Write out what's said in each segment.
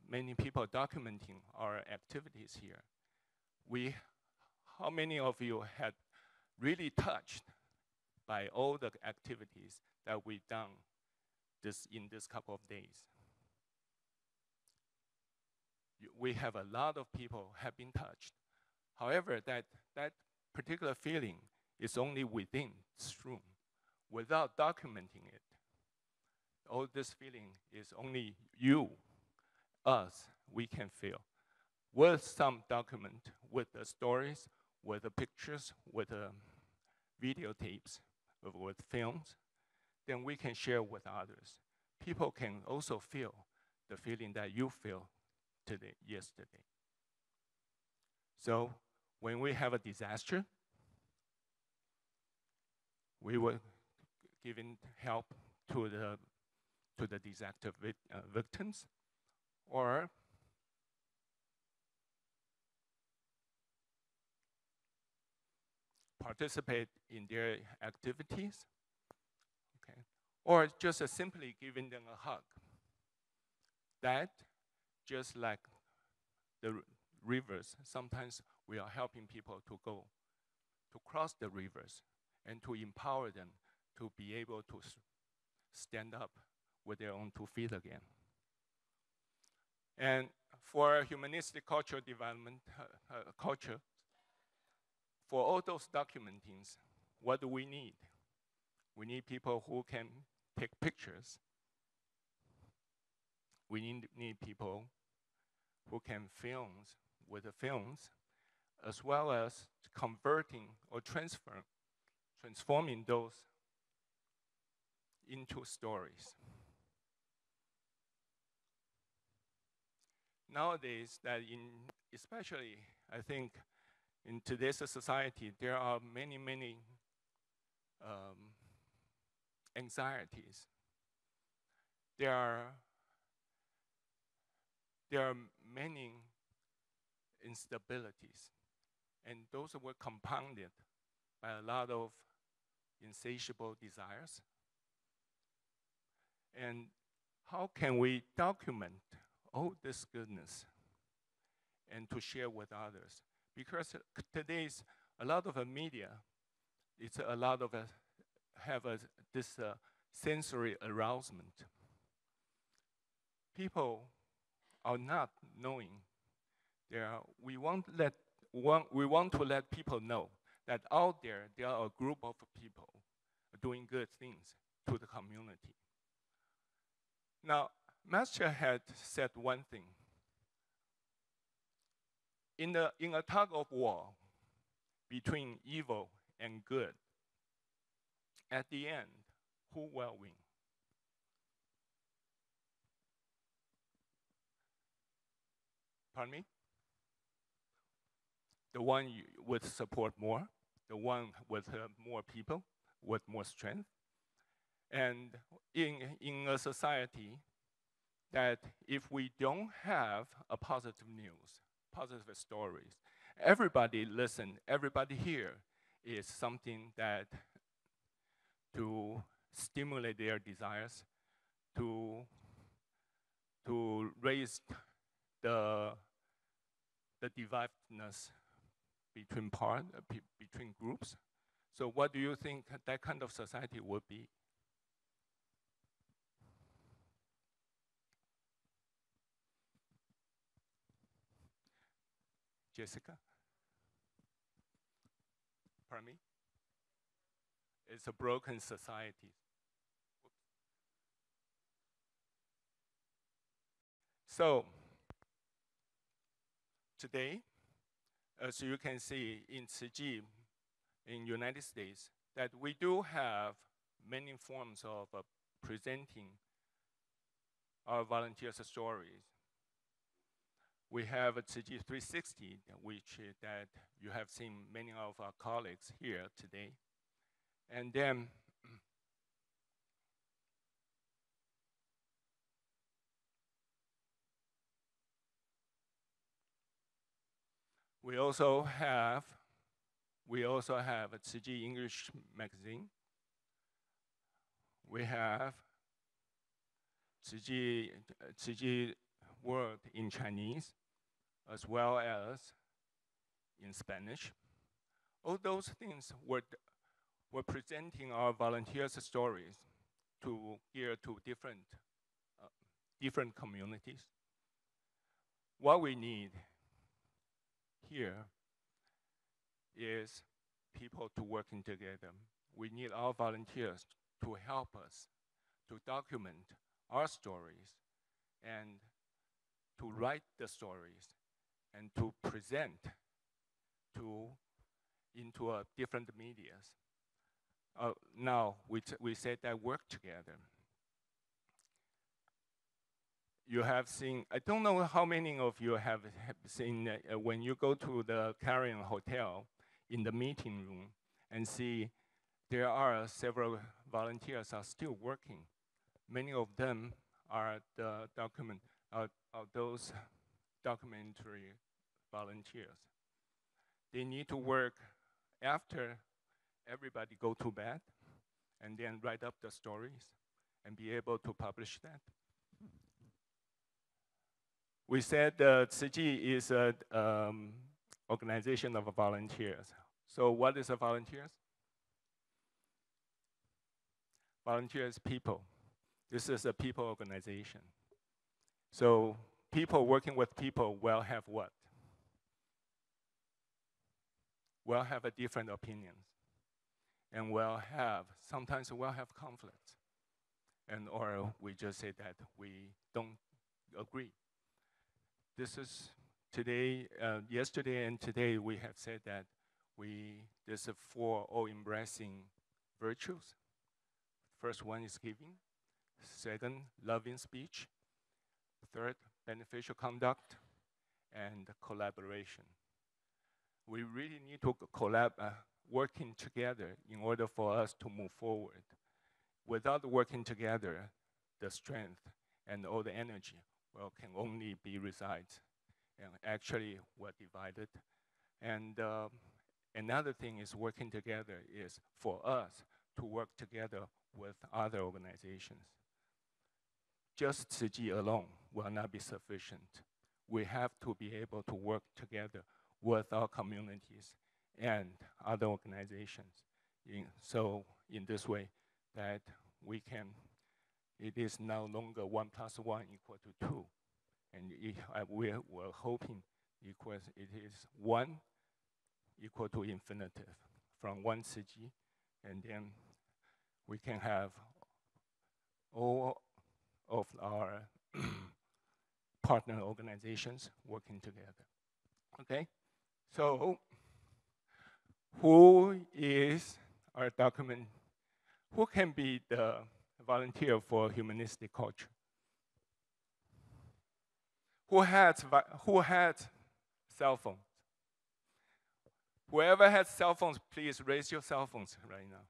many people documenting our activities here. How many of you had really touched by all the activities that we've done in this couple of days? We have a lot of people have been touched. However, that particular feeling is only within this room, without documenting it. All this feeling is only you, us, we can feel. With some document, with the stories, with the pictures, with the videotapes, with films, then we can share with others. People can also feel the feeling that you feel yesterday. So when we have a disaster, we were giving help to the disaster victims, or participate in their activities, okay, or just simply giving them a hug. That, just like the rivers, sometimes we are helping people to cross the rivers and to empower them to be able to stand up with their own 2 feet again. And for humanistic cultural development, culture, for all those documents, what do we need? We need people who can take pictures. We need people who can film with the films, as well as converting or transforming those into stories. Nowadays, especially, I think, in today's society, there are many anxieties. There are many instabilities, and those were compounded by a lot of insatiable desires. And how can we document all this goodness and to share with others? Because today's a lot of media, it's a lot of this sensory arousement. People are not knowing. We want to let people know that out there are a group of people doing good things to the community. Now, Master had said one thing. In a tug of war between evil and good, at the end, who will win? Pardon me? The one with support more, the one with more people, with more strength. And in a society that if we don't have a positive news, positive stories, everybody listen, everybody hear is something that to stimulate their desires, to raise the divideness between between groups. So what do you think that kind of society would be? Jessica? Pardon me? It's a broken society. So, today, as you can see in Tzu Chi in United States, that we do have many forms of presenting our volunteers' stories. We have a Tzu Chi 360, which that you have seen many of our colleagues here today. And then we also have a Tzu Chi English magazine. We have Tzu Chi word in Chinese, as well as in Spanish. All those things were presenting our volunteers' stories to gear to different communities. What we need here is people to working together. We need our volunteers to help us to document our stories and to write the stories and to present into different medias. Now we said that work together. You have seen, I don't know how many of you have seen when you go to the Carrion Hotel in the meeting room and see there are several volunteers are still working. Many of them are those documentary volunteers. They need to work after everybody go to bed and then write up the stories and be able to publish that. We said Tzu Chi is an organization of volunteers. So what is a volunteers? Volunteers people. This is a people organization. So people working with people will have what? Will have a different opinions. And sometimes we'll have conflicts. Or we just say that we don't agree. This is today, yesterday and today we have said that there's 4 all-embracing virtues. First one is giving. Second, loving speech. Third, beneficial conduct. And collaboration. We really need to working together in order for us to move forward. Without working together, the strength and all the energy can only be resides. And actually, we're divided. And another thing is working together is for us to work together with other organizations. Just Tzu Chi alone will not be sufficient. We have to be able to work together with our communities and other organizations. So in this way, that it is no longer 1 + 1 = 2. And we're hoping it is 1 equal to infinitive from 1 Tzu Chi, and then we can have all of our partner organizations working together. Okay? So, who can be the volunteer for humanistic culture? Who has cell phones? Whoever has cell phones, please raise your cell phones right now.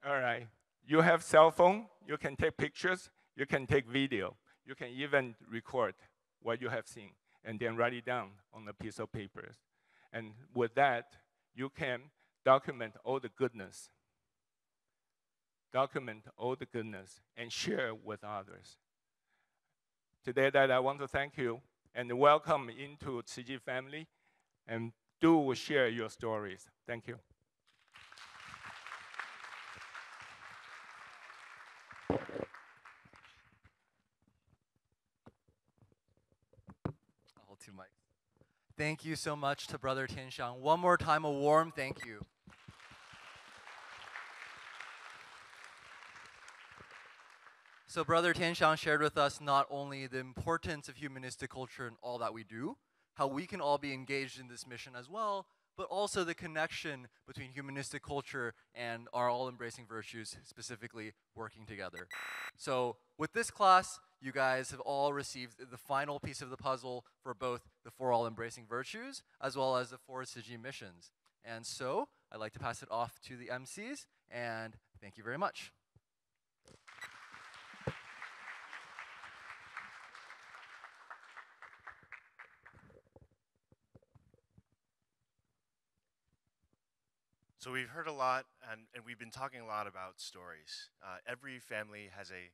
All right, you have cell phone, you can take pictures, you can take video, you can even record what you have seen and then write it down on a piece of paper. And with that, you can document all the goodness. Document all the goodness and share with others. Today that I want to thank you and welcome into Tzu Chi family, and do share your stories. Thank you. I'll hold 2 mics. Thank you so much to Brother Tianxiang. One more time, a warm thank you. So Brother Tianxiang shared with us not only the importance of humanistic culture and all that we do, how we can all be engaged in this mission as well, but also the connection between humanistic culture and our all-embracing virtues, specifically working together. So with this class, you guys have all received the final piece of the puzzle for both the 4 all-embracing virtues as well as the 4 Tzu Chi missions. And so I'd like to pass it off to the MCs, and thank you very much. So we've heard a lot, and we've been talking a lot about stories. Every family has a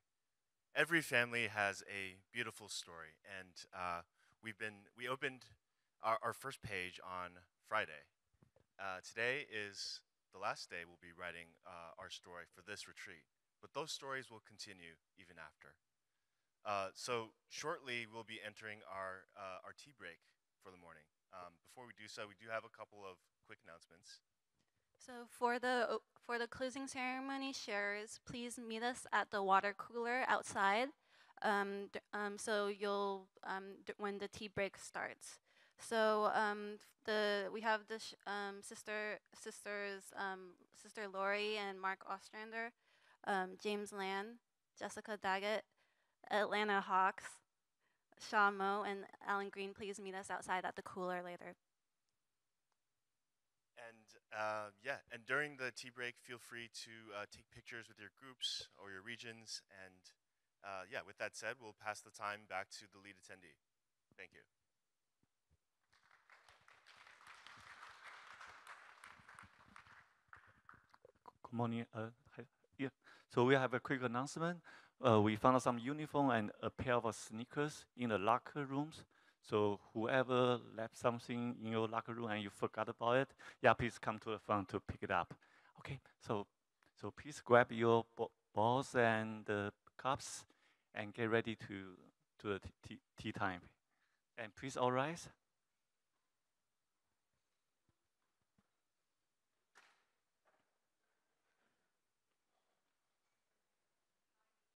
beautiful story, and we opened our first page on Friday. Today is the last day we'll be writing our story for this retreat, but those stories will continue even after. So shortly we'll be entering our tea break for the morning. Before we do so, we do have a couple of quick announcements. So for the closing ceremony, sharers, please meet us at the water cooler outside. So you'll when the tea break starts. So we have the sister Lori and Mark Ostrander, James Land, Jessica Daggett, Atlanta Hawks, Shaw Mo, and Alan Green. Please meet us outside at the cooler later. And yeah, and during the tea break, feel free to take pictures with your groups or your regions. And yeah, with that said, we'll pass the time back to the lead attendee. Thank you. Good morning. Yeah. So we have a quick announcement. We found some uniform and a pair of sneakers in the locker rooms. So whoever left something in your locker room and you forgot about it, yeah, please come to the front to pick it up. Okay. So please grab your balls and cups and get ready to the tea time. And please all rise.